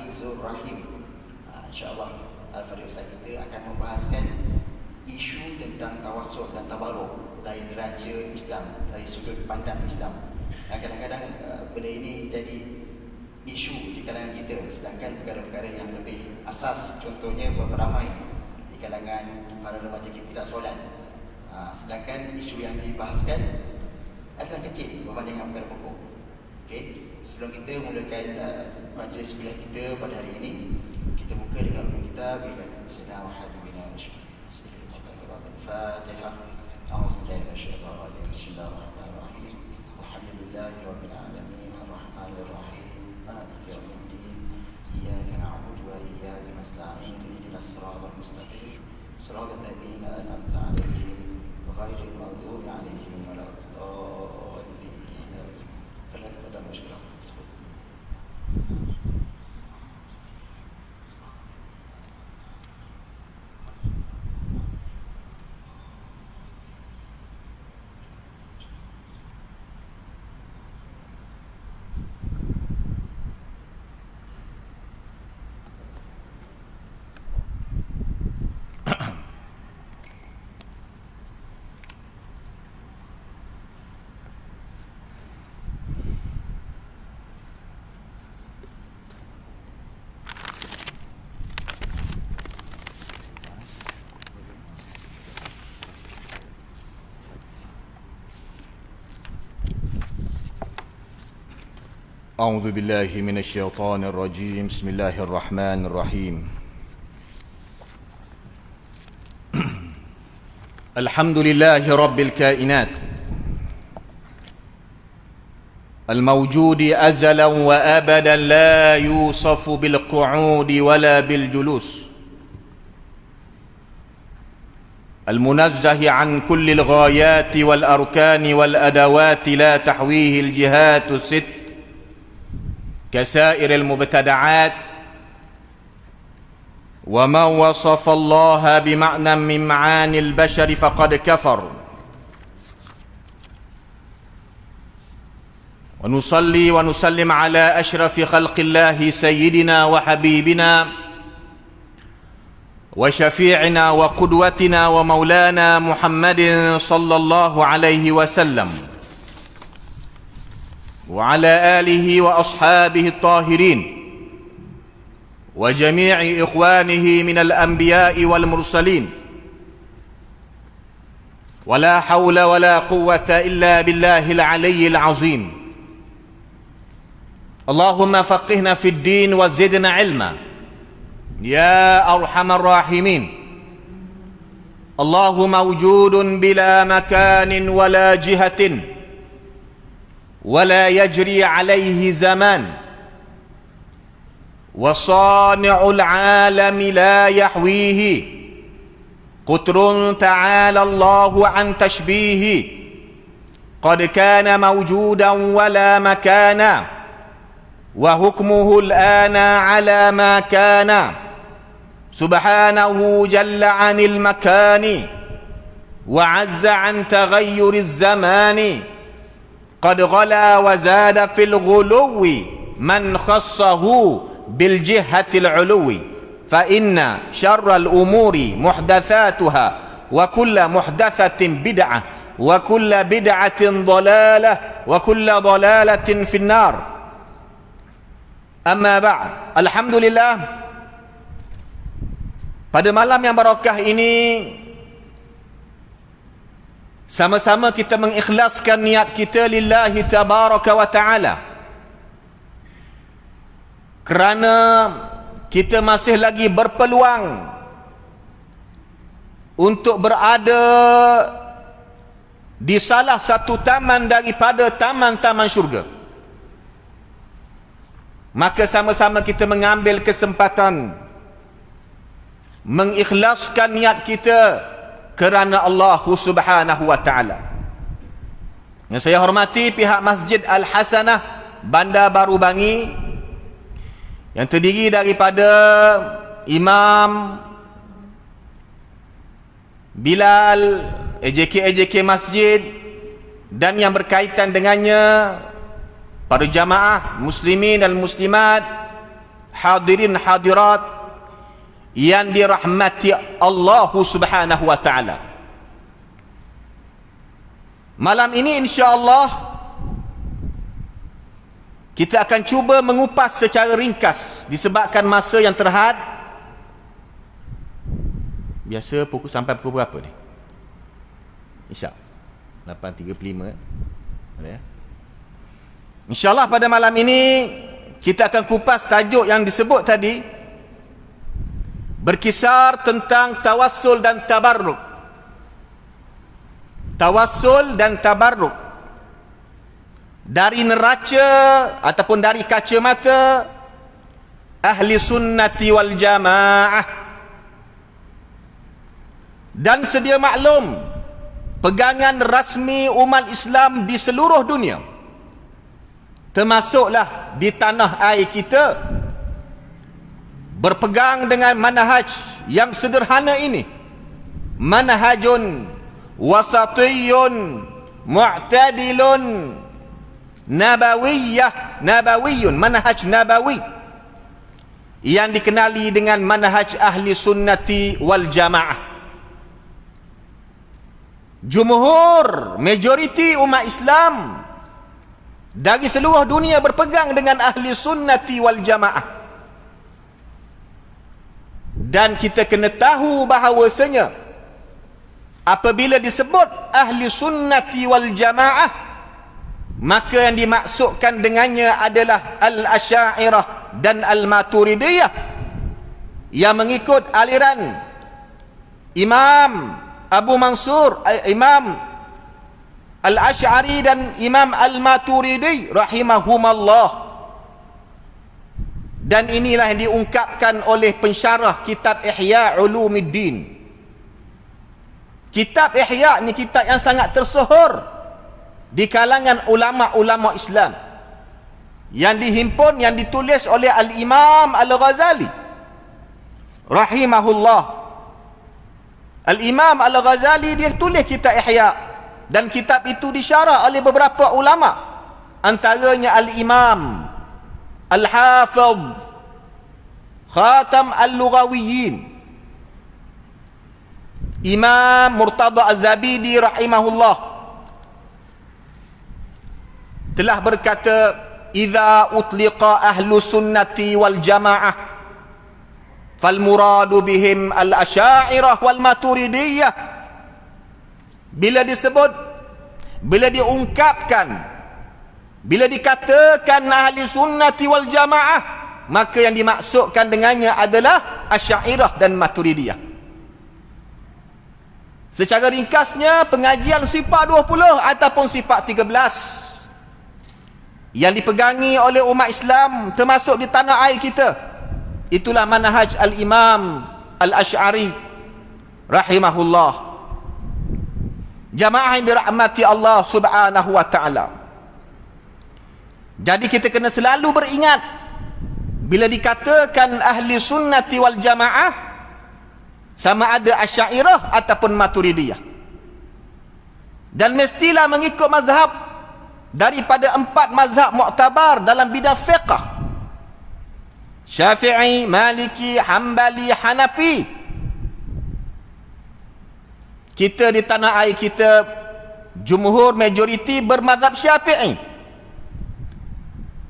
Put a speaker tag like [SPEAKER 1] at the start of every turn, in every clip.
[SPEAKER 1] Faizur Rahim. InsyaAllah Al-Fadhil Ustaz kita akan membahaskan isu tentang tawassul dan tabarruk dari neraca Islam, dari sudut pandang Islam. Kadang-kadang benda ini jadi isu di kalangan kita, sedangkan perkara-perkara yang lebih asas, contohnya beramai di kalangan para remaja kita tidak solat. Sedangkan isu yang dibahaskan adalah kecil berbanding dengan perkara pokok. Okey, sebelum kita mulakan majlis kuliah kita pada hari ini, kita buka dengan kitab Sayyidina Muhammad bin Al-Fatihah. A'udzubillahi minasyaitonir rajim. Bismillahirrahmanirrahim. Alhamdulillahirabbil alamin arrahmanir rahim maliki yaumiddin iyyaka na'budu wa iyyaka nasta'in ihdinas siratal mustaqim siratal ladzina an'amta 'alaihim ghairil maghdubi 'alaihim waladdallin. Fala tafadhal mashkura.
[SPEAKER 2] أعوذ بالله من الشيطان الرجيم بسم الله الرحمن الرحيم الحمد لله رب الكائنات الموجود أزلا وأبدا لا يوصف بالقعود ولا بالجلوس المنزه عن كل الغايات والأركان والأدوات لا تحويه الجهات الست كسائر المبتدعات ومن وصف الله بمعنى من معاني البشر فقد كفر ونصلي ونسلم على أشرف خلق الله سيدنا وحبيبنا وشفيعنا وقدوتنا ومولانا محمد صلى الله عليه وسلم وعلى آله وأصحابه الطاهرين وجميع إخوانه من الأنبياء والمرسلين ولا حول ولا قوة إلا بالله العلي العظيم اللهم فقهنا في الدين وزدنا علما يا أرحم الراحمين الله موجود بلا مكان ولا جهة ولا يجري عليه زمان وصانع العالم لا يحويه قطر تعالى الله عن تشبيه قد كان موجودا ولا مكانا وحكمه الآن على ما كان سبحانه جل عن المكان وعز عن تغير الزمان قد غلا وزاد في الغلو من خصه بالجهة العلو فإن شر الأمور محدثاتها وكل محدثة بدعة وكل بدعة ضلالة وكل ضلالة في النار أما بعد الحمد لله. Pada malam yang barakah ini sama-sama kita mengikhlaskan niat kita lillahi tabaraka wa ta'ala, kerana kita masih lagi berpeluang untuk berada di salah satu taman daripada taman-taman syurga. Maka sama-sama kita mengambil kesempatan mengikhlaskan niat kita kerana Allah Subhanahu wa ta'ala. Yang saya hormati pihak Masjid Al-Hasanah Bandar Baru Bangi, yang terdiri daripada Imam Bilal, AJK Masjid, dan yang berkaitan dengannya, para jamaah muslimin dan muslimat, hadirin hadirat yang dirahmati Allah Subhanahu wa taala. Malam ini insya-Allah kita akan cuba mengupas secara ringkas disebabkan masa yang terhad. Biasa pukul sampai pukul berapa ni? Isyak 8.35 ya. InsyaAllah pada malam ini kita akan kupas tajuk yang disebut tadi, berkisar tentang tawassul dan tabarruk. Tawassul dan tabarruk dari neraca ataupun dari kacamata ahli sunnati wal jamaah. Dan sedia maklum, pegangan rasmi umat Islam di seluruh dunia, termasuklah di tanah air kita, berpegang dengan manhaj yang sederhana ini, manhajun wasatiyun mu'tadilun nabawiyun, manhaj nabawi yang dikenali dengan manhaj ahli sunnati wal jamaah. Jumhur, majoriti umat Islam dari seluruh dunia berpegang dengan ahli sunnati wal jamaah. Dan kita kena tahu bahawasanya apabila disebut ahli sunnati wal jamaah, maka yang dimaksudkan dengannya adalah al-Asy'ariyah dan al-Maturidiyah yang mengikut aliran Imam Abu Mansur, Imam Al-Asy'ari dan Imam Al-Maturidi rahimahumallah. Dan inilah yang diungkapkan oleh pensyarah kitab Ihya Ulumuddin. Kitab Ihya ni kitab yang sangat tersohor di kalangan ulama-ulama Islam, yang dihimpun, yang ditulis oleh Al-Imam Al-Ghazali rahimahullah. Al-Imam Al-Ghazali dia tulis kitab Ihya, dan kitab itu disyarah oleh beberapa ulama, antaranya Al-Imam Al-Hafidh Khatam Al-Lughawiyyin, Imam Murtada Az-Zabidi rahimahullah telah berkata, idza utliqa ahlu sunnati wal jamaah fal muradu bihim al-Asy'ariyah wal Maturidiyah. Bila disebut, bila diungkapkan, bila dikatakan ahli sunnati wal jamaah, maka yang dimaksudkan dengannya adalah Asy'ariyah dan Maturidiyah. Secara ringkasnya, pengajian sifat 20 ataupun sifat 13 yang dipegangi oleh umat Islam termasuk di tanah air kita, itulah manhaj Al-Imam Al-Asy'ari rahimahullah. Jamaah yang dirahmati Allah Subhanahu wa taala. Jadi kita kena selalu beringat bila dikatakan ahli sunnati wal jamaah, sama ada Asy'ariyah ataupun Maturidiyah. Dan mestilah mengikut mazhab daripada 4 mazhab muktabar dalam bidang fiqh: Syafi'i, Maliki, Hambali, Hanafi. Kita di tanah air kita, jumhur majoriti bermazhab Syafi'i.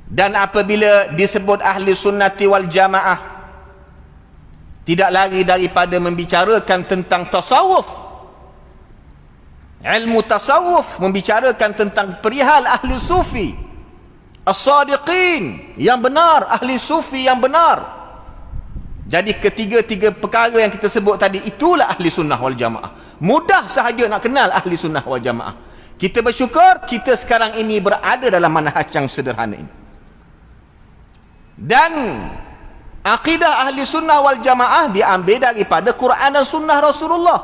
[SPEAKER 2] Dan apabila disebut ahli sunnati wal jamaah, tidak lari daripada membicarakan tentang tasawuf, ilmu tasawuf, membicarakan tentang perihal ahli sufi as-sadiqin yang benar, ahli sufi yang benar. Jadi ketiga-tiga perkara yang kita sebut tadi, itulah ahli sunnah wal jamaah. Mudah sahaja nak kenal ahli sunnah wal jamaah. Kita bersyukur kita sekarang ini berada dalam manhaj yang sederhana ini. Dan akidah ahli sunnah wal jamaah diambil daripada Quran dan sunnah Rasulullah,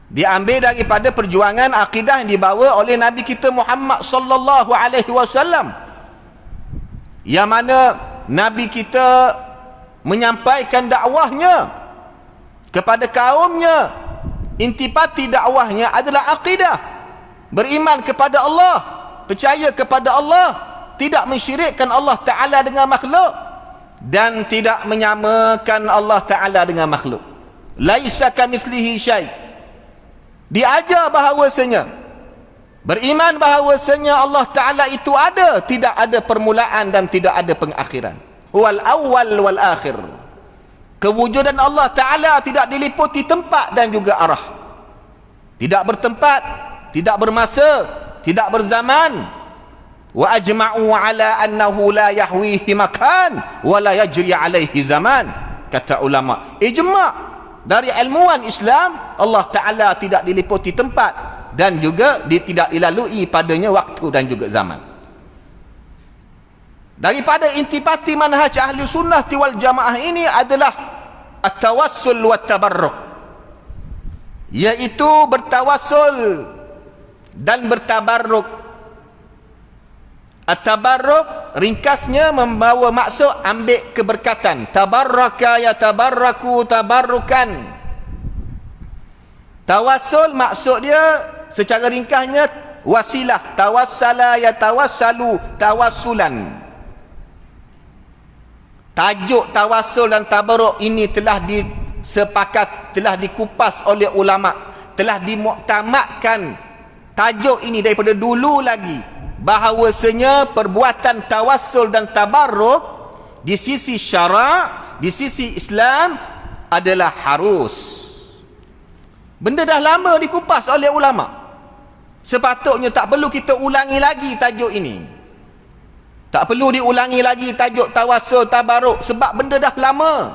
[SPEAKER 2] diambil daripada perjuangan akidah yang dibawa oleh Nabi kita Muhammad sallallahu alaihi wasallam, yang mana Nabi kita menyampaikan dakwahnya kepada kaumnya. Intipati dakwahnya adalah akidah, beriman kepada Allah, percaya kepada Allah, tidak mensyirikkan Allah Ta'ala dengan makhluk dan tidak menyamakan Allah Ta'ala dengan makhluk. Laisa kamitslihi syai'. Diajar bahawasanya, beriman bahawasanya Allah Ta'ala itu ada, tidak ada permulaan dan tidak ada pengakhiran. Huwal awwal wal akhir. Kewujudan Allah Ta'ala tidak diliputi tempat dan juga arah. Tidak bertempat, tidak bermasa, tidak berzaman. Wa ajma'u ala annahu la yahwihi makan wa la yajri alaihi zaman. Kata ulama, ijma' dari ilmuwan Islam, Allah Ta'ala tidak diliputi tempat dan juga tidak dilalui padanya waktu dan juga zaman. Daripada intipati manhaj ahli sunnah wal jamaah ini adalah at-tawassul wa tabarruk, iaitu bertawassul dan bertabarruk. At-tabarruk ringkasnya membawa maksud ambil keberkatan. Tabarraka ya tabarraku tabarrukan. Tawassul maksud dia secara ringkasnya wasilah. Tawassala ya tawassalu tawassulan. Tajuk tawassul dan tabarruk ini telah disepakat, telah dikupas oleh ulama, telah dimuktamadkan tajuk ini daripada dulu lagi, bahawasanya perbuatan tawassul dan tabarruk di sisi syarak, di sisi Islam adalah harus. Benda dah lama dikupas oleh ulama. Sepatutnya tak perlu kita ulangi lagi tajuk ini. Tak perlu diulangi lagi tajuk tawassul tabarruk, sebab benda dah lama.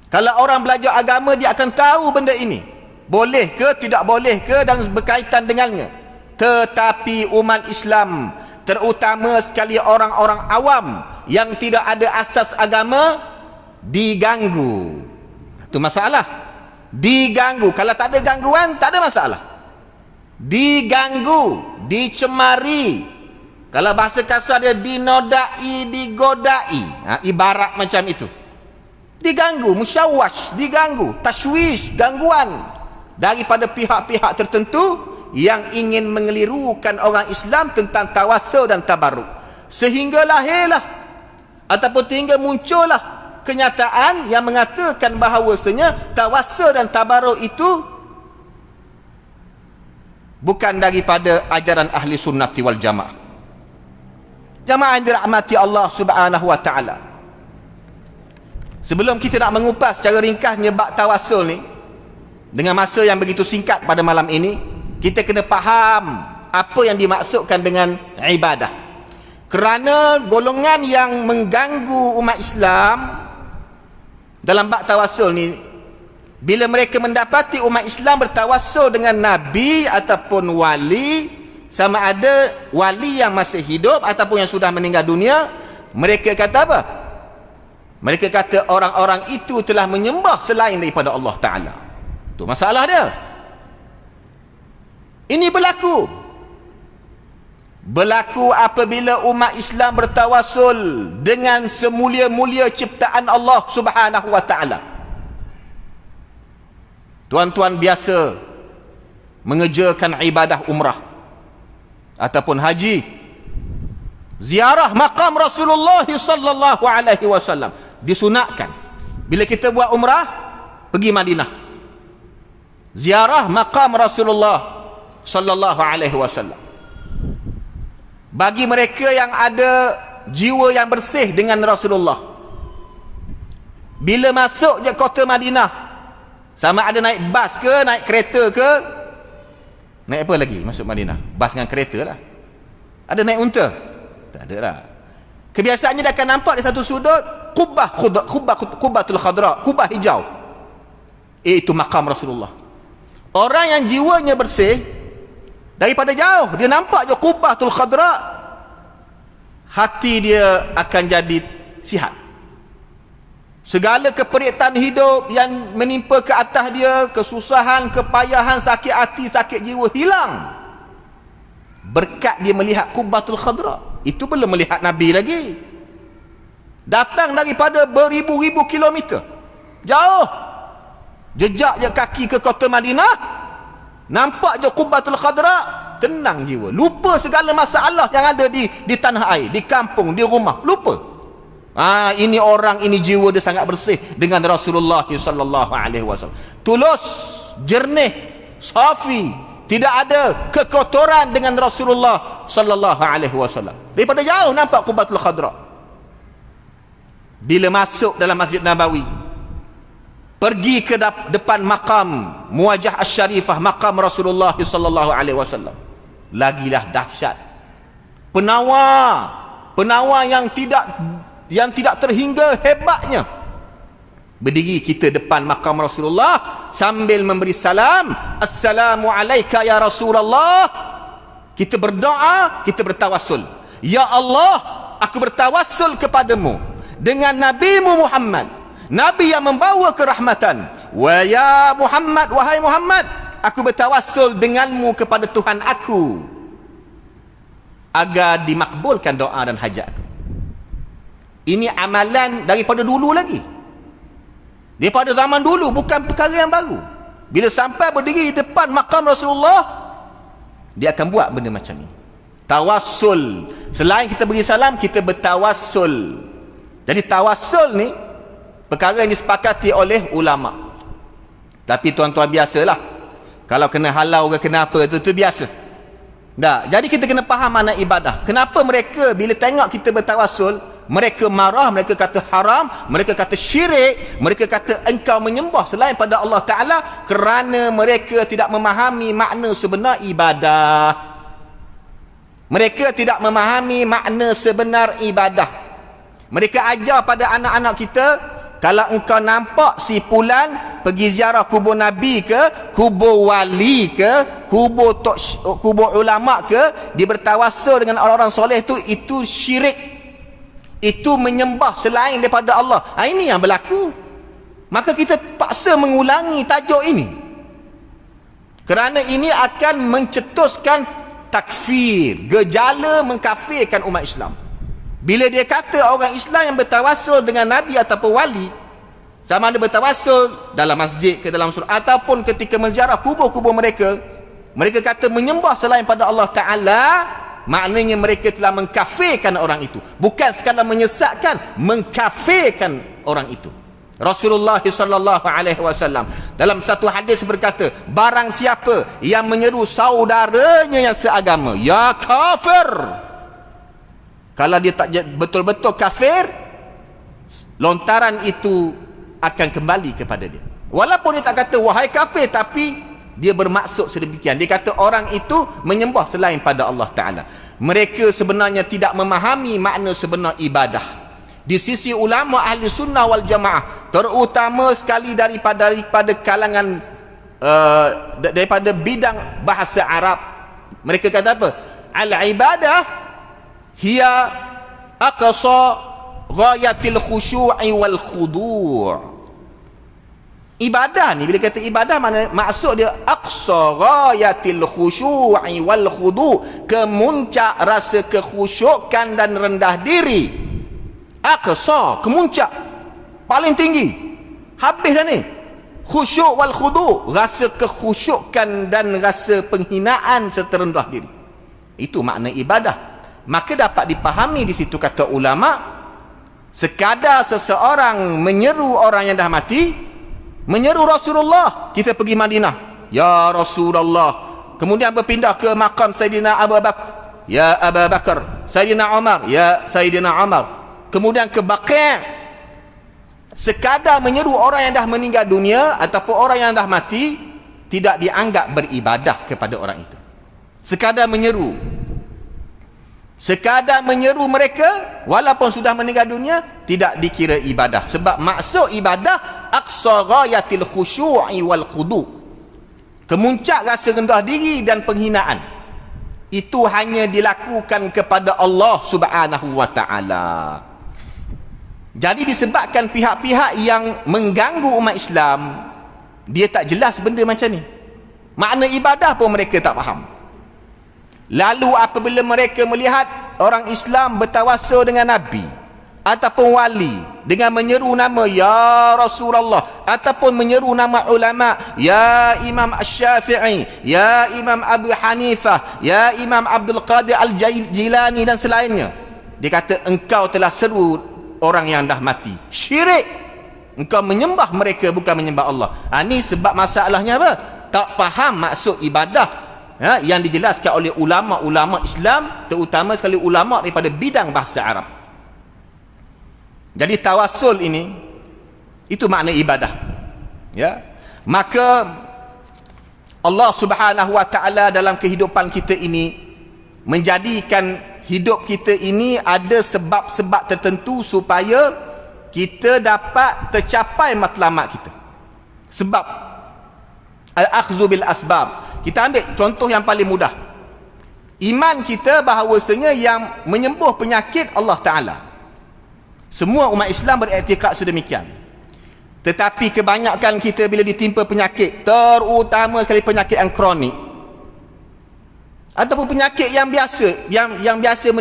[SPEAKER 2] Kalau orang belajar agama, dia akan tahu benda ini. Boleh ke, tidak boleh ke, dan berkaitan dengannya. Tetapi umat Islam, terutama sekali orang-orang awam yang tidak ada asas agama, diganggu. Itu masalah. Diganggu. Kalau tak ada gangguan, tak ada masalah. Diganggu, dicemari. Kalau bahasa kasar dia dinodai, digodai. Ibarat macam itu. Diganggu, musyawwash, diganggu, tashwish, gangguan daripada pihak-pihak tertentu yang ingin mengelirukan orang Islam tentang tawassul dan tabarruk, sehingga lahirlah ataupun hingga muncullah kenyataan yang mengatakan bahawasanya tawassul dan tabarruk itu bukan daripada ajaran ahli sunnati wal jamaah. Jamaah yang dirahmati Allah Subhanahu wa ta'ala, sebelum kita nak mengupas secara ringkasnya bab tawassul ni dengan masa yang begitu singkat pada malam ini, kita kena faham apa yang dimaksudkan dengan ibadah. Kerana golongan yang mengganggu umat Islam dalam bab tawassul ni, bila mereka mendapati umat Islam bertawassul dengan Nabi ataupun wali, sama ada wali yang masih hidup ataupun yang sudah meninggal dunia, mereka kata apa? Mereka kata orang-orang itu telah menyembah selain daripada Allah Ta'ala. Itu masalah dia. Ini berlaku apabila umat Islam bertawassul dengan semulia-mulia ciptaan Allah Subhanahu wa ta'ala. Tuan-tuan biasa mengerjakan ibadah umrah ataupun haji, ziarah maqam Rasulullah sallallahu alaihi wasallam, disunatkan bila kita buat umrah pergi Madinah, ziarah maqam Rasulullah sallallahu alaihi wasallam. Bagi mereka yang ada jiwa yang bersih dengan Rasulullah, bila masuk je kota Madinah, sama ada naik bas ke, naik kereta ke, naik apa lagi masuk Madinah? Bas dengan kereta lah. Ada naik unta? Tak ada lah. Kebiasaannya dia akan nampak di satu sudut Qubbatul Khadra, kubah hijau, itu makam Rasulullah. Orang yang jiwanya bersih, daripada jauh dia nampak je Qubbatul Khadra, hati dia akan jadi sihat. Segala keperitan hidup yang menimpa ke atas dia, kesusahan, kepayahan, sakit hati, sakit jiwa hilang berkat dia melihat Qubbatul Khadra. Itu belum melihat Nabi lagi, datang daripada beribu-ribu kilometer jauh, jejak je kaki ke kota Madinah, nampak je Qubbatul Khadra, tenang jiwa, lupa segala masalah yang ada di tanah air, di kampung, di rumah, lupa. Ini orang, ini jiwa dia sangat bersih dengan Rasulullah sallallahu alaihi wasallam. Tulus, jernih, safi, tidak ada kekotoran dengan Rasulullah sallallahu alaihi wasallam. Daripada jauh nampak Qubatul Khadra. Bila masuk dalam Masjid Nabawi, pergi ke depan makam Muwajjah Asy-Syarifah, makam Rasulullah sallallahu alaihi wasallam, lagilah dahsyat. Penawar yang tidak terhingga hebatnya. Berdiri kita depan makam Rasulullah sambil memberi salam, assalamu alayka ya Rasulullah. Kita berdoa, kita bertawassul, ya Allah, aku bertawassul kepadamu dengan Nabi-Mu Muhammad, Nabi yang membawa kerahmatan. Wa ya Muhammad, wahai Muhammad, aku bertawassul denganmu kepada Tuhan aku, agar dimakbulkan doa dan hajat aku. Ini amalan daripada dulu lagi, daripada zaman dulu, bukan perkara yang baru. Bila sampai berdiri di depan makam Rasulullah, dia akan buat benda macam ni. Tawassul, selain kita beri salam, kita bertawassul. Jadi tawassul ni perkara yang disepakati oleh ulama. Tapi tuan-tuan biasalah, kalau kena halau ke kena apa tu biasa. Dah, jadi kita kena faham makna ibadah. Kenapa mereka bila tengok kita bertawassul, mereka marah, mereka kata haram, mereka kata syirik, mereka kata engkau menyembah selain pada Allah Ta'ala, kerana mereka tidak memahami makna sebenar ibadah. Mereka tidak memahami makna sebenar ibadah. Mereka ajar pada anak-anak kita, kalau engkau nampak si fulan pergi ziarah kubur Nabi ke, kubur wali ke, kubur ulama ke, dia bertawassul dengan orang-orang soleh tu, itu syirik, itu menyembah selain daripada Allah. Ini yang berlaku. Maka kita paksa mengulangi tajuk ini, kerana ini akan mencetuskan takfir, gejala mengkafirkan umat Islam. Bila dia kata orang Islam yang bertawassul dengan Nabi ataupun wali, sama ada bertawassul dalam masjid ke dalam surau ataupun ketika menziarah kubur-kubur mereka, mereka kata menyembah selain pada Allah Ta'ala, maknanya mereka telah mengkafirkan orang itu. Bukan sekadar menyesatkan, mengkafirkan orang itu. Rasulullah sallallahu alaihi wasallam dalam satu hadis berkata, barang siapa yang menyeru saudaranya yang seagama, ya kafir, kalau dia tak betul-betul kafir, lontaran itu akan kembali kepada dia. Walaupun dia tak kata wahai kafir, tapi dia bermaksud sedemikian. Dia kata orang itu menyembah selain pada Allah Ta'ala. Mereka sebenarnya tidak memahami makna sebenar ibadah. Di sisi ulama ahli sunnah wal jamaah, terutama sekali daripada kalangan daripada bidang bahasa Arab, mereka kata apa? Al-ibadah hiya aqsa ghayatil khusyu'i wal khudu'. Ibadah ni, bila kata ibadah, maksud dia aqsa ghayatil khusyu'i wal khudu', kemuncak rasa kekhusyukan dan rendah diri. Aqsa, kemuncak paling tinggi, habis dah ni. Khusyuk wal khudu', rasa kekhusyukan dan rasa penghinaan serta rendah diri. Itu makna ibadah. Maka dapat dipahami di situ, kata ulama, sekadar seseorang menyeru orang yang dah mati, menyeru Rasulullah, kita pergi Madinah, ya Rasulullah, kemudian berpindah ke makam Sayyidina Abu Bakar, ya Abu Bakar, Sayyidina Umar, ya Sayyidina Umar, kemudian ke Baqi', sekadar menyeru orang yang dah meninggal dunia ataupun orang yang dah mati, tidak dianggap beribadah kepada orang itu. Sekadar menyeru mereka walaupun sudah meninggal dunia, tidak dikira ibadah. Sebab maksud ibadah aqsa ghayatil khusyu'i wal khudu', kemuncak rasa rendah diri dan penghinaan. Itu hanya dilakukan kepada Allah Subhanahu wa ta'ala. Jadi disebabkan pihak-pihak yang mengganggu umat Islam, dia tak jelas benda macam ni, makna ibadah pun mereka tak faham. Lalu apabila mereka melihat orang Islam bertawassul dengan Nabi ataupun wali dengan menyeru nama ya Rasulullah ataupun menyeru nama ulama ya Imam Asy-Syafi'i, ya Imam Abu Hanifah, ya Imam Abdul Qadir Al-Jilani dan selainnya, dia kata engkau telah seru orang yang dah mati. Syirik. Engkau menyembah mereka bukan menyembah Allah. Ini sebab masalahnya apa? Tak faham maksud ibadah yang dijelaskan oleh ulama-ulama Islam, terutama sekali ulama daripada bidang bahasa Arab. Jadi tawassul ini itu makna ibadah. Ya. Maka Allah Subhanahu wa taala dalam kehidupan kita ini menjadikan hidup kita ini ada sebab-sebab tertentu supaya kita dapat tercapai matlamat kita. Sebab al-akhdhu bil asbab. Kita ambil contoh yang paling mudah. Iman kita bahawasanya yang menyembuh penyakit Allah Taala. Semua umat Islam beriktikad sedemikian. Tetapi kebanyakan kita bila ditimpa penyakit, terutama sekali penyakit yang kronik ataupun penyakit yang biasa, yang biasa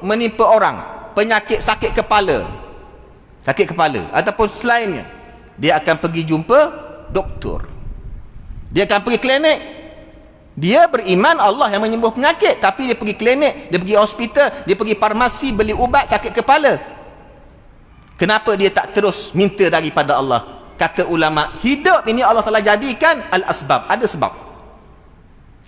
[SPEAKER 2] menimpa orang, penyakit sakit kepala ataupun selainnya, dia akan pergi jumpa doktor. Dia akan pergi klinik. Dia beriman Allah yang menyembuh penyakit, tapi dia pergi klinik, dia pergi hospital, dia pergi farmasi beli ubat sakit kepala. Kenapa dia tak terus minta daripada Allah? Kata ulama, hidup ini Allah telah jadikan al-asbab, ada sebab.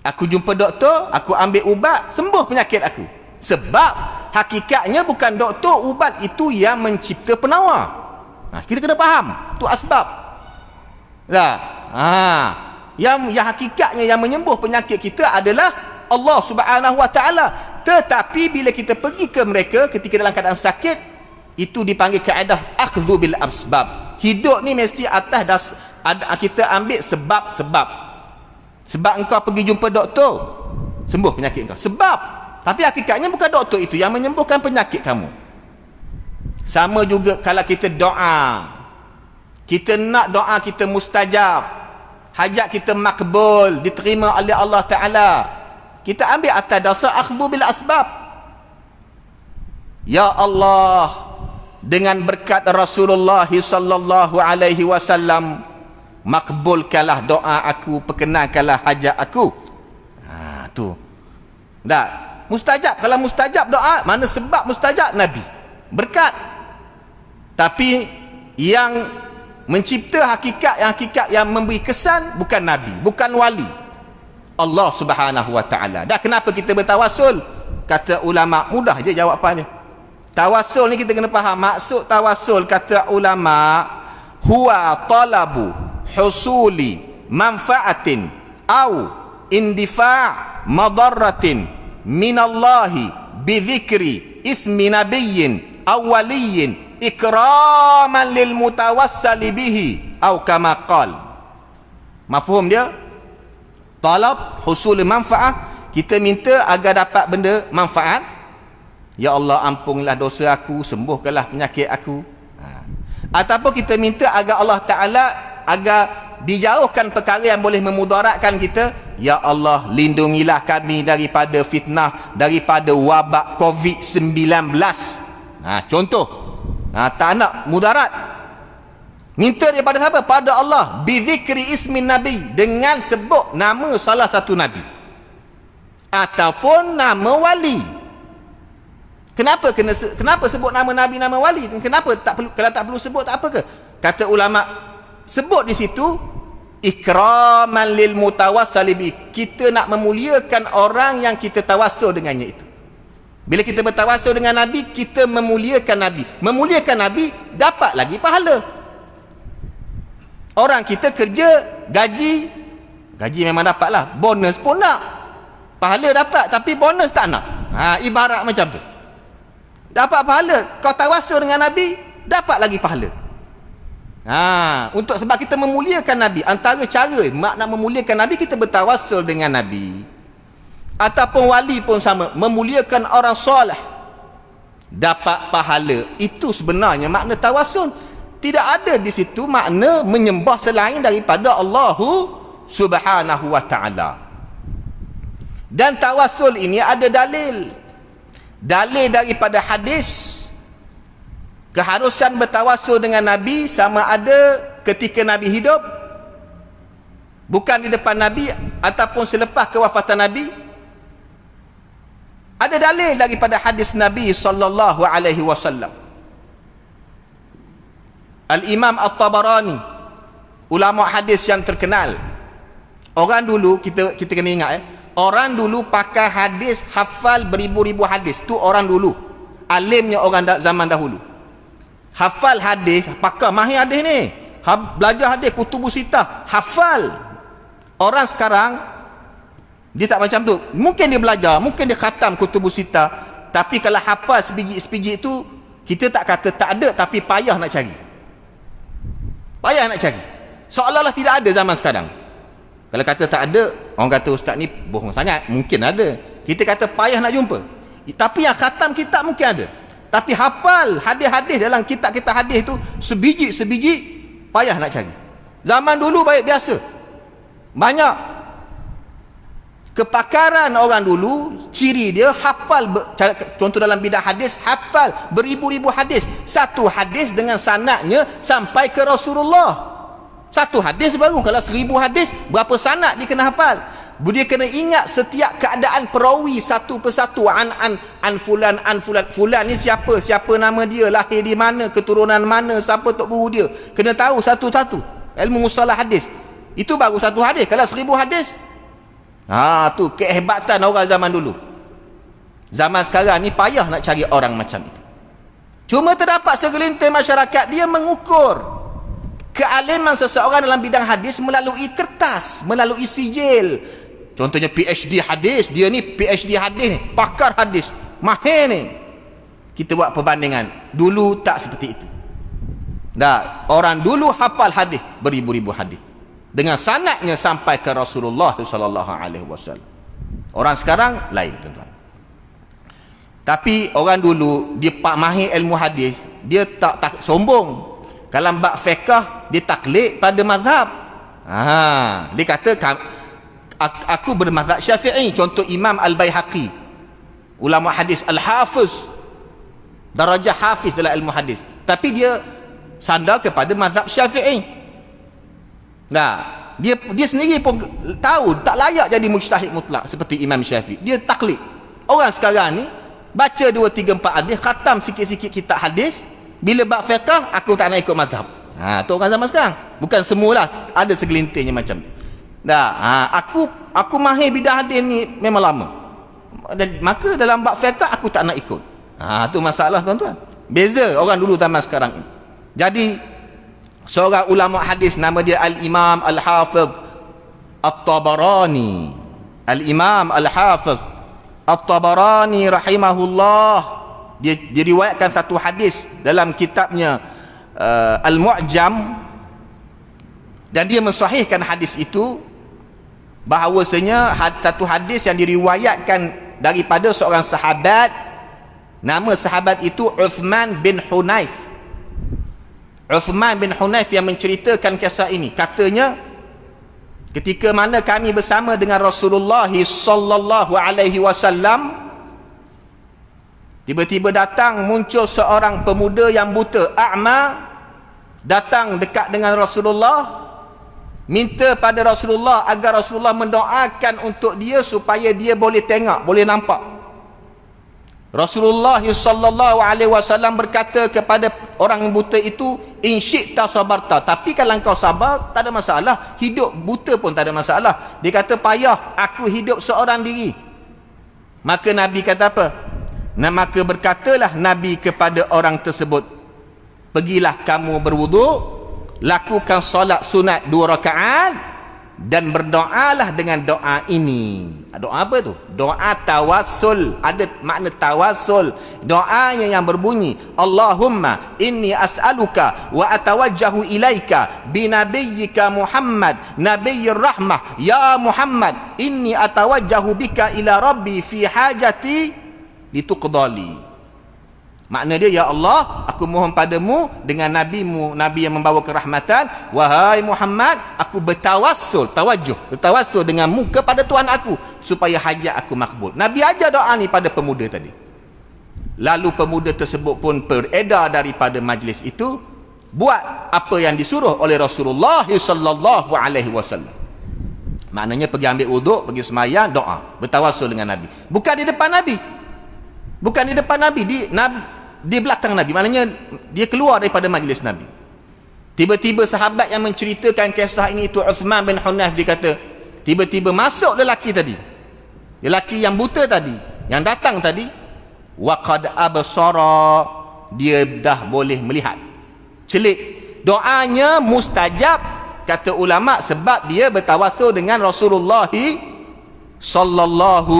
[SPEAKER 2] Aku jumpa doktor, aku ambil ubat, sembuh penyakit aku. Sebab hakikatnya bukan doktor, ubat itu yang mencipta penawar. Kita kena faham, itu asbab. Yang hakikatnya yang menyembuh penyakit kita adalah Allah Subhanahu wa taala. Tetapi bila kita pergi ke mereka ketika dalam keadaan sakit, itu dipanggil kaedah akhdhu bil asbab. Hidup ni mesti atas kita ambil sebab-sebab. Sebab engkau pergi jumpa doktor, sembuh penyakit engkau. Sebab. Tapi hakikatnya bukan doktor itu yang menyembuhkan penyakit kamu. Sama juga kalau kita doa. Kita nak doa kita mustajab. Hajat kita makbul, diterima oleh Allah Ta'ala. Kita ambil atas dasar akhdhu bil asbab. Ya Allah, dengan berkat Rasulullah sallallahu alaihi wasallam, makbulkanlah doa aku, perkenankanlah hajat aku. Tu. Dah, mustajab. Kalau mustajab doa, mana sebab mustajab? Nabi. Berkat. Tapi yang mencipta hakikat yang memberi kesan bukan Nabi, bukan wali. Allah Subhanahu wa taala. Dah, kenapa kita bertawassul? Kata ulama, mudah je jawapannya. Tawassul ni kita kena faham. Maksud tawassul kata ulama, huwa talabu husuli manfaatin au indifa' madarratin minallahi bidhikri ismi nabiyyin awwaliyyin ikraman lil mutawassali bihi au kama qal. Mafhum dia? Talab husul manfaat, kita minta agar dapat benda manfaat. Ya Allah, ampunilah dosa aku, sembuhkanlah penyakit aku. Ataupun kita minta agar Allah Ta'ala agar dijauhkan perkara yang boleh memudaratkan kita. Ya Allah, lindungilah kami daripada fitnah, daripada wabak COVID-19. Contoh. Tak nak mudarat. Minta daripada siapa? Pada Allah. Bizikri ismin Nabi, dengan sebut nama salah satu Nabi. Ataupun nama wali. Kenapa sebut nama Nabi, nama wali? Kenapa tak perlu, kalau tak perlu sebut tak apa ke? Kata ulama, sebut di situ ikraman lil mutawassali bi. Kita nak memuliakan orang yang kita tawassul dengannya itu. Bila kita bertawassul dengan Nabi, kita memuliakan Nabi. Memuliakan Nabi dapat lagi pahala. Orang kita kerja, gaji memang dapatlah, bonus pun nak. Pahala dapat tapi bonus tak nak. Ibarat macam tu. Dapat pahala, kau tawassul dengan Nabi, dapat lagi pahala. Untuk sebab kita memuliakan Nabi. Antara cara makna memuliakan Nabi, kita bertawassul dengan Nabi. Ataupun wali pun sama, memuliakan orang soleh, dapat pahala. Itu sebenarnya makna tawassul. Tidak ada di situ makna menyembah selain daripada Allah Subhanahu wa taala. Dan tawassul ini ada dalil daripada hadis keharusan bertawassul dengan Nabi sama ada ketika Nabi hidup, bukan di depan Nabi, ataupun selepas kewafatan Nabi. Ada dalil daripada hadis Nabi sallallahu alaihi wasallam. Al-Imam At-Tabarani, ulama hadis yang terkenal. Orang dulu, kita kena ingat, orang dulu pakai hadis, hafal beribu-ribu hadis. Tu orang dulu, alimnya orang zaman dahulu. Hafal hadis, pakai mahir hadis ni, belajar hadis, kutubus sitah, hafal. Orang sekarang dia tak macam tu. Mungkin dia belajar, mungkin dia khatam kutubus sitah, tapi kalau hafal sebiji-sebiji itu, kita tak kata tak ada, tapi payah nak cari. Payah nak cari. Seolah-olah tidak ada zaman sekarang. Kalau kata tak ada, orang kata ustaz ni bohong sangat. Mungkin ada. Kita kata payah nak jumpa. Tapi yang khatam kitab mungkin ada. Tapi hafal hadis-hadis dalam kitab-kitab hadis tu sebiji-sebiji, payah nak cari. Zaman dulu baik biasa. Banyak kepakaran orang dulu, ciri dia hafal, contoh dalam bidang hadis, hafal beribu-ribu hadis. Satu hadis dengan sanadnya sampai ke Rasulullah. Satu hadis baru. Kalau 1000 hadis, berapa sanad dia kena hafal? Dia kena ingat setiap keadaan perawi satu persatu. An fulan, fulan ni siapa nama dia, lahir di mana, keturunan mana, siapa tok guru dia, kena tahu satu-satu. Ilmu mustalah hadis itu baru satu hadis. Kalau 1000 hadis, tu kehebatan orang zaman dulu. Zaman sekarang ni payah nak cari orang macam itu. Cuma terdapat segelintir masyarakat, dia mengukur kealiman seseorang dalam bidang hadis melalui kertas, melalui sijil. Contohnya PhD hadis, dia ni PhD hadis ni, pakar hadis, mahir ni. Kita buat perbandingan. Dulu tak seperti itu. Orang dulu hafal hadis beribu-ribu hadis dengan sanadnya sampai ke Rasulullah sallallahu alaihi wasallam. Orang sekarang lain, tuan-tuan. Tapi orang dulu dia mahir ilmu hadis, dia tak sombong. Kalau bab fiqh dia taklid pada mazhab. Dia kata aku bermazhab Syafi'i. Contoh Imam Al-Baihaqi, ulama hadis, Al-Hafiz, darajah hafiz dalam ilmu hadis, tapi dia sandar kepada mazhab Syafi'i. Dia sendiri pun tahu tak layak jadi mujtahid mutlak seperti Imam Syafi'i. Dia taklid. Orang sekarang ni baca 2, 3, 4 hadis, khatam sikit-sikit kitab hadis, bila bab fiqh aku tak nak ikut mazhab. Tu orang zaman sekarang. Bukan semualah, ada segelintirnya macam tu. Aku mahir bidang hadis ni memang lama. Maka dalam bab fiqh aku tak nak ikut. Tu masalah, tuan-tuan. Beza orang dulu zaman sekarang ini. Jadi seorang ulama hadis nama dia Al-Imam Al-Hafiz At-Tabarani. Al-Imam Al-Hafiz At-Tabarani rahimahullah, dia diriwayatkan satu hadis dalam kitabnya Al-Mu'jam, dan dia mensahihkan hadis itu, bahawasanya satu hadis yang diriwayatkan daripada seorang sahabat, nama sahabat itu Uthman bin Hunayf. Uthman bin Hunayf yang menceritakan kisah ini. Katanya, ketika mana kami bersama dengan Rasulullah sallallahu alaihi wasallam, tiba-tiba datang muncul seorang pemuda yang buta, a'ma, datang dekat dengan Rasulullah, minta pada Rasulullah agar Rasulullah mendoakan untuk dia supaya dia boleh tengok, boleh nampak. Rasulullah sallallahu alaihi wasallam berkata kepada orang yang buta itu, in syi'ta sabarta, tapi kalau engkau sabar tak ada masalah, hidup buta pun tak ada masalah. Dia kata, payah aku hidup seorang diri. Maka Nabi kata apa? Maka berkatalah Nabi kepada orang tersebut, pergilah kamu berwuduk, lakukan solat sunat 2 rakaat, dan berdoalah dengan doa ini. Doa apa tu? Doa tawassul. Ada makna tawassul. Doanya yang berbunyi, Allahumma inni as'aluka wa atawajjahu ilaika binabiyyika Muhammad nabiyyir rahmah, ya Muhammad inni atawajjahu bika ila rabbi fi hajati lituqdali. Makna dia, ya Allah, aku mohon padamu dengan nabimu, nabi yang membawa kerahmatan, wahai Muhammad, aku bertawassul, bertawassul denganmu kepada Tuhan aku supaya hajat aku makbul. Nabi ajar doa ni pada pemuda tadi. Lalu pemuda tersebut pun beredar daripada majlis itu, buat apa yang disuruh oleh Rasulullah sallallahu alaihi wasallam. Maknanya pergi ambil wuduk, pergi sembahyang, doa, bertawassul dengan Nabi. Bukan di depan Nabi. Bukan di depan Nabi, di belakang Nabi. Maknanya dia keluar daripada majlis Nabi. Tiba-tiba sahabat yang menceritakan kisah ini itu Uthman bin Hunayf, dia kata, tiba-tiba masuk lelaki tadi. Lelaki yang buta tadi, yang datang tadi, waqad absara, dia dah boleh melihat. Celik. Doanya mustajab, kata ulama, sebab dia bertawassul dengan Rasulullah sallallahu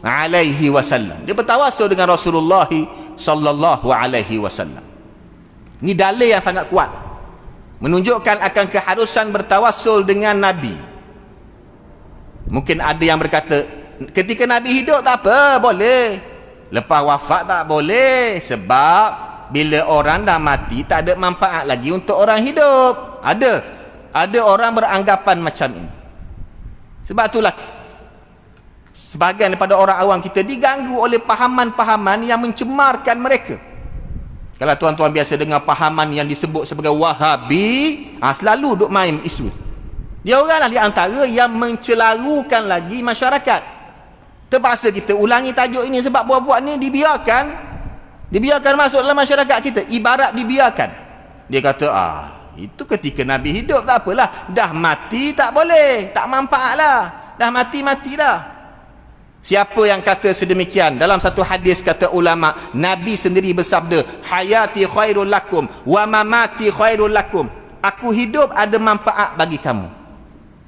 [SPEAKER 2] alaihi wasallam. Dia bertawassul dengan Rasulullah sallallahu alaihi wasallam. Ini dalil yang sangat kuat menunjukkan akan keharusan bertawassul dengan Nabi. Mungkin ada yang berkata, ketika Nabi hidup tak apa, boleh. Lepas wafat tak boleh, sebab bila orang dah mati tak ada manfaat lagi untuk orang hidup. Ada orang beranggapan macam ini. Sebab itulah sebahagian daripada orang awam kita diganggu oleh pahaman-pahaman yang mencemarkan mereka. Kalau tuan-tuan biasa dengar pahaman yang disebut sebagai Wahabi, selalu duk main isu. Dia oranglah di antara yang mencelarukan lagi masyarakat. Terpaksa kita ulangi tajuk ini sebab buat-buat ni dibiarkan masuk dalam masyarakat kita. Ibarat dibiarkan. Dia kata, itu ketika Nabi hidup tak apalah, dah mati tak boleh, tak manfaat lah, dah mati dah. Siapa yang kata sedemikian? Dalam satu hadis kata ulama, Nabi sendiri bersabda, hayati khairul lakum wa mamati khairul lakum. Aku hidup ada manfaat bagi kamu.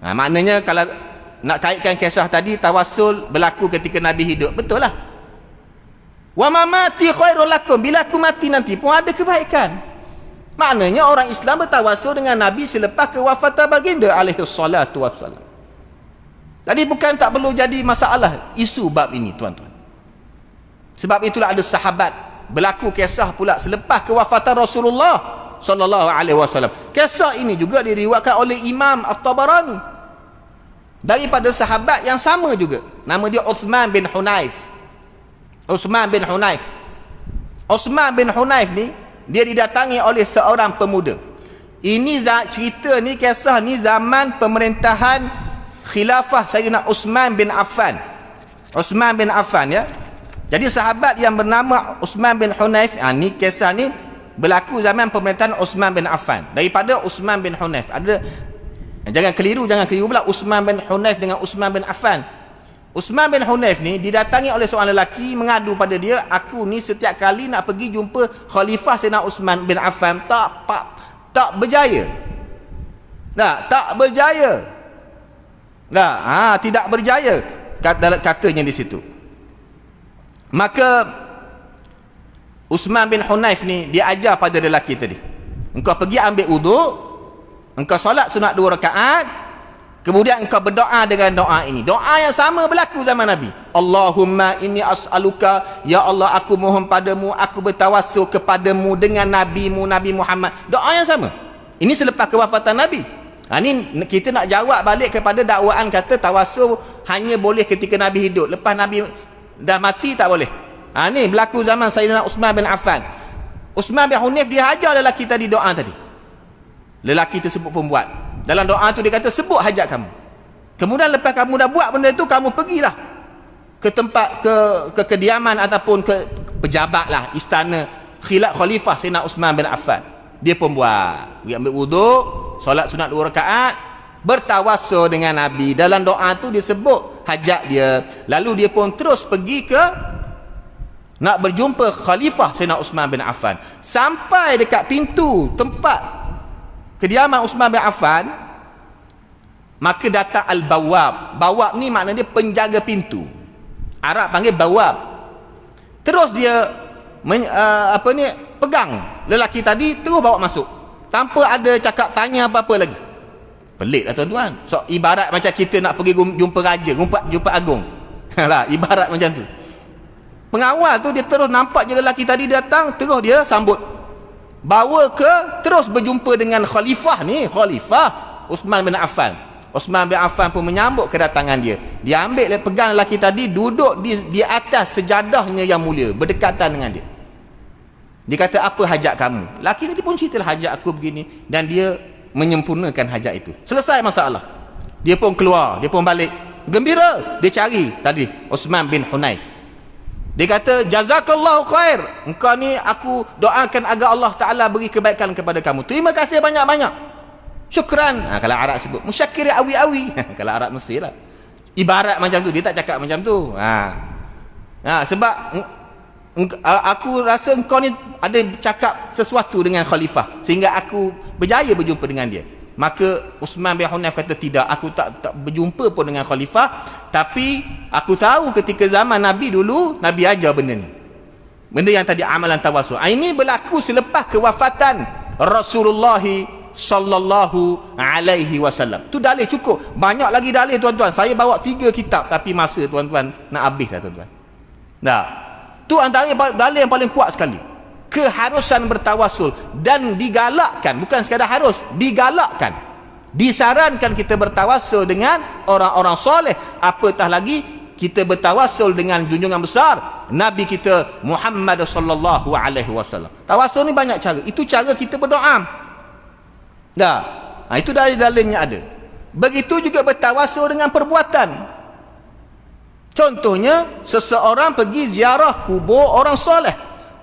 [SPEAKER 2] Maknanya kalau nak kaitkan kisah tadi, tawassul berlaku ketika Nabi hidup, betul lah. Wa mamati khairul lakum, bila aku mati nanti pun ada kebaikan. Maknanya orang Islam bertawassul dengan Nabi selepas kewafatan baginda alaihi salatu wassalam. Jadi bukan tak perlu jadi masalah isu bab ini, tuan-tuan. Sebab itulah ada sahabat berlaku kisah pula selepas kewafatan Rasulullah sallallahu alaihi wasallam. Kisah ini juga diriwayatkan oleh Imam At-Tabarani daripada sahabat yang sama juga. Nama dia Uthman bin Hunayf. Uthman bin Hunayf. Uthman bin Hunayf ni dia didatangi oleh seorang pemuda. Ini cerita ni, kisah ni zaman pemerintahan khilafah Sayyidina Uthman bin Affan. Uthman bin Affan, ya. Jadi sahabat yang bernama Uthman bin Hunayf, ni kisah ni berlaku zaman pemerintahan Uthman bin Affan. Daripada Uthman bin Hunayf ada, jangan keliru pula Uthman bin Hunayf dengan Uthman bin Affan. Uthman bin Hunayf ni didatangi oleh seorang lelaki mengadu pada dia, aku ni setiap kali nak pergi jumpa khalifah Sayyidina Uthman bin Affan tak berjaya. Tak berjaya. Tidak berjaya, katanya di situ. Maka Uthman bin Hunayf ni dia ajar pada lelaki tadi, engkau pergi ambil wuduk, engkau solat sunat 2 rakaat, kemudian engkau berdoa dengan doa ini. Doa yang sama berlaku zaman Nabi. Allahumma inni as'aluka, ya Allah aku mohon padamu, aku bertawassul kepadamu dengan nabimu Nabi Muhammad. Doa yang sama. Ini selepas kewafatan Nabi. Ini kita nak jawab balik kepada dakwaan kata tawassul hanya boleh ketika Nabi hidup, lepas Nabi dah mati tak boleh. Ini berlaku zaman Sayyidina Uthman bin Affan. Uthman bin Hunayf dia ajar lelaki tadi doa tadi. Lelaki tersebut pun buat. Dalam doa tu dia kata, sebut hajat kamu. Kemudian lepas kamu dah buat benda tu, kamu pergilah ke tempat ke kediaman ataupun ke pejabat lah, istana khalifah Sayyidina Uthman bin Affan. Dia pun buat, dia ambil wuduk, solat sunat 2 rakaat, bertawassul dengan Nabi. Dalam doa tu dia sebut hajat dia. Lalu dia pun terus pergi ke nak berjumpa khalifah Sayyidina Uthman bin Affan. Sampai dekat pintu tempat kediaman Uthman bin Affan, maka datang al-bawab. Bawab ni makna dia penjaga pintu. Arab panggil bawab. Terus dia pegang lelaki tadi, terus bawa masuk tanpa ada cakap tanya apa-apa lagi. Pelik lah tuan-tuan. So ibarat macam kita nak pergi jumpa raja, jumpa agung. Lah, ibarat macam tu. Pengawal tu dia terus nampak je lelaki tadi datang, terus dia sambut, bawa ke, terus berjumpa dengan khalifah ni, khalifah Uthman bin Affan. Uthman bin Affan pun menyambut kedatangan dia. Dia ambil, pegang lelaki tadi, duduk di atas sejadahnya yang mulia, berdekatan dengan dia. Dia kata, apa hajat kamu? Lelaki tadi pun ceritalah, hajat aku begini, dan dia menyempurnakan hajat itu. Selesai masalah. Dia pun keluar, dia pun balik gembira. Dia cari tadi Uthman bin Hunayf. Dia kata, jazakallahu khair, engkau ni aku doakan agar Allah Ta'ala beri kebaikan kepada kamu. Terima kasih banyak-banyak. Syukran. Kalau Arab sebut musyakir awi-awi. Kalau Arab Mesir lah. Ibarat macam tu, dia tak cakap macam tu. Sebab aku rasa engkau ni ada cakap sesuatu dengan khalifah sehingga aku berjaya berjumpa dengan dia. Maka Uthman bin Hunayf kata, tidak, aku tak berjumpa pun dengan khalifah, tapi aku tahu ketika zaman Nabi dulu, Nabi ajar benda ni, benda yang tadi amalan tawasul. Ini berlaku selepas kewafatan Rasulullah sallallahu alaihi wasallam. Tu dalil cukup. Banyak lagi dalil tuan-tuan. Saya bawa 3 kitab, tapi masa tuan-tuan nak habis dah tuan-tuan. Tu antara dalil yang paling kuat sekali. Keharusan bertawasul, dan digalakkan, bukan sekadar harus, digalakkan, disarankan kita bertawasul dengan orang-orang soleh, apatah lagi kita bertawasul dengan junjungan besar Nabi kita Muhammad sallallahu alaihi wasallam. Tawasul ni banyak cara. Itu cara kita berdoa. Itu dalil-dalilnya ada. Begitu juga bertawasul dengan perbuatan. Contohnya, seseorang pergi ziarah kubur orang soleh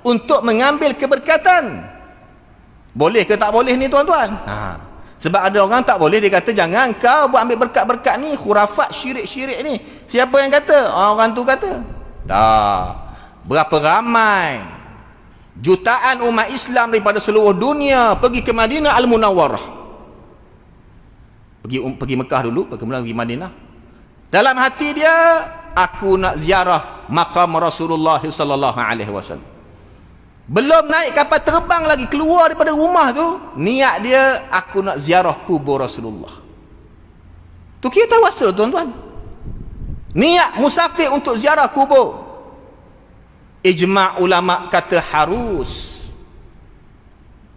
[SPEAKER 2] untuk mengambil keberkatan. Boleh ke tak boleh ni tuan-tuan? Sebab ada orang tak boleh, dia kata jangan kau buat ambil berkat-berkat ni, khurafat, syirik-syirik ni. Siapa yang kata? Orang tu kata. Tak. Berapa ramai jutaan umat Islam daripada seluruh dunia pergi ke Madinah Al-Munawwarah. Pergi Mekah dulu, kemudian pergi Madinah. Dalam hati dia, aku nak ziarah makam Rasulullah sallallahu alaihi wasallam. Belum naik kapal terbang lagi, keluar daripada rumah tu, niat dia, aku nak ziarah kubur Rasulullah. Tu kira tawasul tuan-tuan. Niat musafir untuk ziarah kubur. Ijma' ulama' kata harus.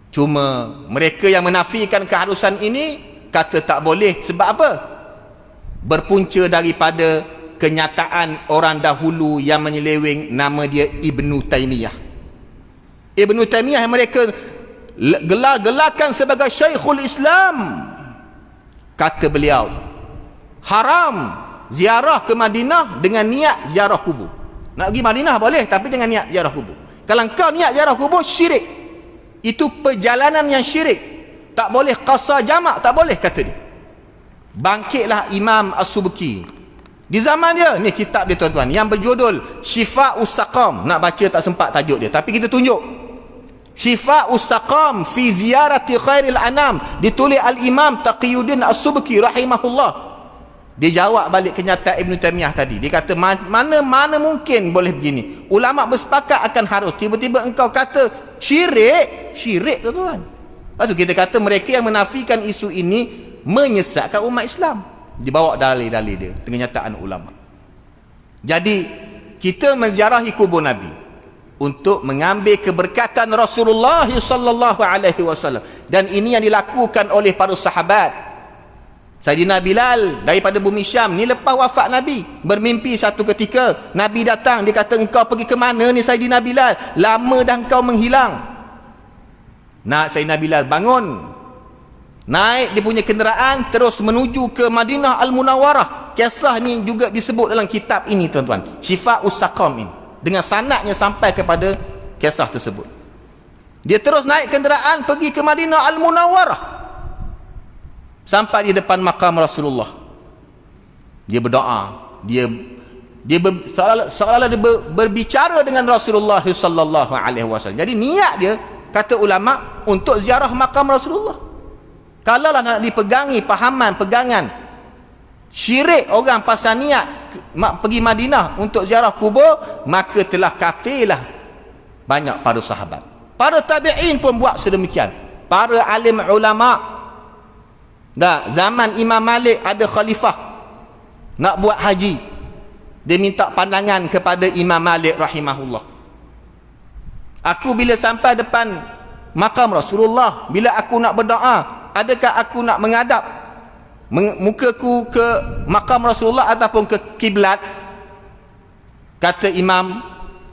[SPEAKER 2] Cuma mereka yang menafikan keharusan ini kata tak boleh. Sebab apa? Berpunca daripada kenyataan orang dahulu yang menyeleweng, nama dia Ibnu Taimiyah. Ibnu Taimiyah yang mereka gelar-gelarkan sebagai Syekhul Islam, kata beliau, haram ziarah ke Madinah dengan niat ziarah kubur. Nak pergi Madinah boleh, tapi dengan niat ziarah kubur. Kalau kau niat ziarah kubur, syirik. Itu perjalanan yang syirik. Tak boleh qasar jamak, tak boleh, kata dia. Bangkitlah Imam As-Subki. Di zaman dia, ni kitab dia tuan-tuan, yang berjudul Syifa'us Saqam. Nak baca tak sempat tajuk dia, tapi kita tunjuk. Syifa'us Saqam fi ziyarati khairil anam, ditulis Al-Imam Taqiyuddin As-Subki rahimahullah. Dia jawab balik kenyataan Ibn Taimiyah tadi. Dia kata, mana mungkin boleh begini. Ulama bersepakat akan harus. Tiba-tiba engkau kata syirik tuan-tuan. Lepas tu kita kata mereka yang menafikan isu ini menyesatkan umat Islam. Dibawa dalil-dalil dia dengan nyataan ulama. Jadi kita menziarahi kubur Nabi untuk mengambil keberkatan Rasulullah sallallahu alaihi wasallam, dan ini yang dilakukan oleh para sahabat. Sayyidina Bilal daripada bumi Syam ni, lepas wafat Nabi, bermimpi satu ketika Nabi datang, dia kata, engkau pergi ke mana ni Sayyidina Bilal? Lama dah engkau menghilang. Nak Sayyidina Bilal bangun, naik dia punya kenderaan, terus menuju ke Madinah Al-Munawwarah. Kisah ni juga disebut dalam kitab ini tuan-tuan, Syifa'us Saqam ini, dengan sanadnya sampai kepada kisah tersebut. Dia terus naik kenderaan pergi ke Madinah Al-Munawwarah. Sampai di depan makam Rasulullah, dia berdoa, dia seolah-olah dia berbicara dengan Rasulullah sallallahu alaihi wasallam. Jadi niat dia, kata ulama, untuk ziarah makam Rasulullah. Kalaulah nak dipegangi pegangan syirik orang pasal niat pergi Madinah untuk ziarah kubur, maka telah kafirlah banyak para sahabat. Para tabi'in pun buat sedemikian. Para alim ulama. Zaman Imam Malik ada khalifah nak buat haji, dia minta pandangan kepada Imam Malik rahimahullah. Aku bila sampai depan makam Rasulullah, bila aku nak berdoa, adakah aku nak menghadap mukaku ke makam Rasulullah ataupun ke kiblat? Kata imam,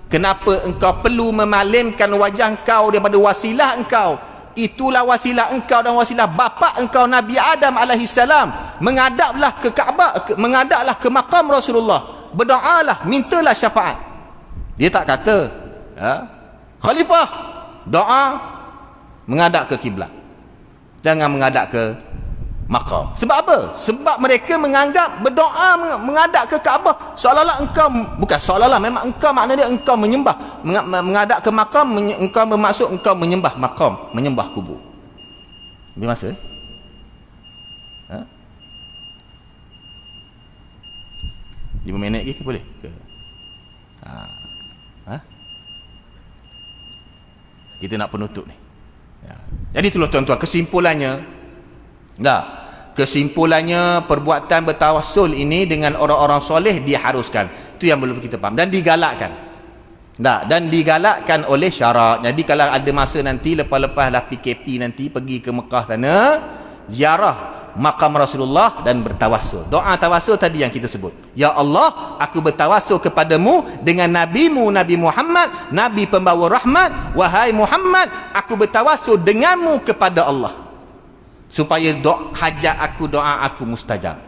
[SPEAKER 2] kenapa engkau perlu memalingkan wajah engkau daripada wasilah engkau? Itulah wasilah engkau dan wasilah bapa engkau Nabi Adam alaihissalam. Menghadaplah ke Kaabah, menghadaplah ke makam Rasulullah, berdoalah, mintalah syafaat. Dia tak kata khalifah doa menghadap ke kiblat, jangan menghadap ke makam. Sebab apa? Sebab mereka menganggap berdoa menghadap ke Kaabah seolah-olah engkau, bukan seolah-olah, memang engkau, maknanya engkau menyembah. Menghadap ke makam, engkau bermaksud engkau menyembah makam, menyembah kubur. Lebih masa? Ha? 5 minit lagi ke boleh? Ke? Kita nak penutup ni. Jadi itulah tuan-tuan kesimpulannya. Kesimpulannya, perbuatan bertawassul ini dengan orang-orang soleh diharuskan. Itu yang perlu kita faham dan digalakkan. Dan digalakkan oleh syarak. Jadi kalau ada masa nanti lepas-lepas lah PKP nanti pergi ke Mekah sana, ziarah makam Rasulullah dan bertawassul. Doa tawassul tadi yang kita sebut. Ya Allah, aku bertawassul kepadamu dengan nabimu Nabi Muhammad, nabi pembawa rahmat. Wahai Muhammad, aku bertawassul denganmu kepada Allah, supaya hajat aku, doa aku mustajab.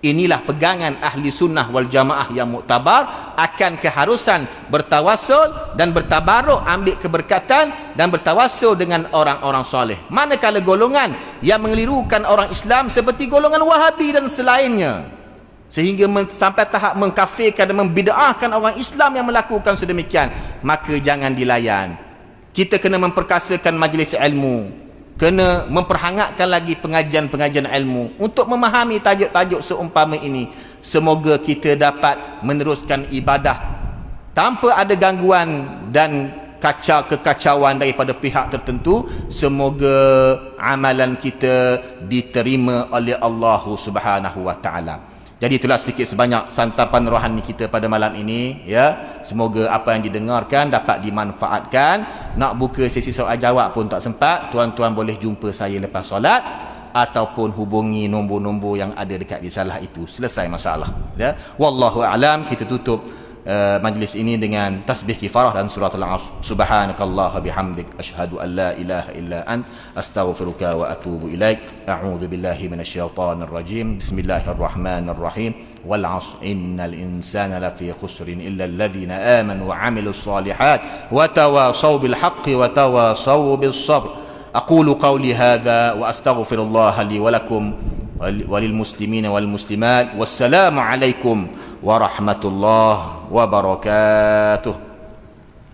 [SPEAKER 2] Inilah pegangan ahli sunnah wal jamaah yang muktabar akan keharusan bertawassul dan bertabaruk, ambil keberkatan dan bertawassul dengan orang-orang soleh. Manakala golongan yang mengelirukan orang Islam seperti golongan Wahabi dan selainnya, sehingga sampai tahap mengkafirkan dan membid'ahkan orang Islam yang melakukan sedemikian, maka jangan dilayan. Kita kena memperkasakan majlis ilmu, kena memperhangatkan lagi pengajian-pengajian ilmu untuk memahami tajuk-tajuk seumpama ini. Semoga kita dapat meneruskan ibadah tanpa ada gangguan dan kekacauan daripada pihak tertentu. Semoga amalan kita diterima oleh Allah Subhanahu wa taala. Jadi itulah sedikit sebanyak santapan rohani kita pada malam ini, ya. Semoga apa yang didengarkan dapat dimanfaatkan. Nak buka sesi soal jawab pun tak sempat, tuan-tuan boleh jumpa saya lepas solat ataupun hubungi nombor-nombor yang ada dekat risalah itu. Selesai masalah, ya. Wallahu a'lam. Kita tutup majlis ini dengan tasbih kifarah dan suratul Asr. Subhanakallah bihamdik, asyhadu an la ilaha illa ant, astaghfiruka wa atubu ilaik. A'udzu billahi minasyaitonir rajim. Bismillahirrahmanirrahim. Wal 'asr innal insana lafi khusrin illa alladhina amanu wa 'amilus solihat wa tawasaw bil haqqi wa tawasaw bis sabr. Aqulu qawli hadha wa astaghfirullah li wa lakum وللمسلمين والمسلمات والسلام عليكم ورحمة الله وبركاته.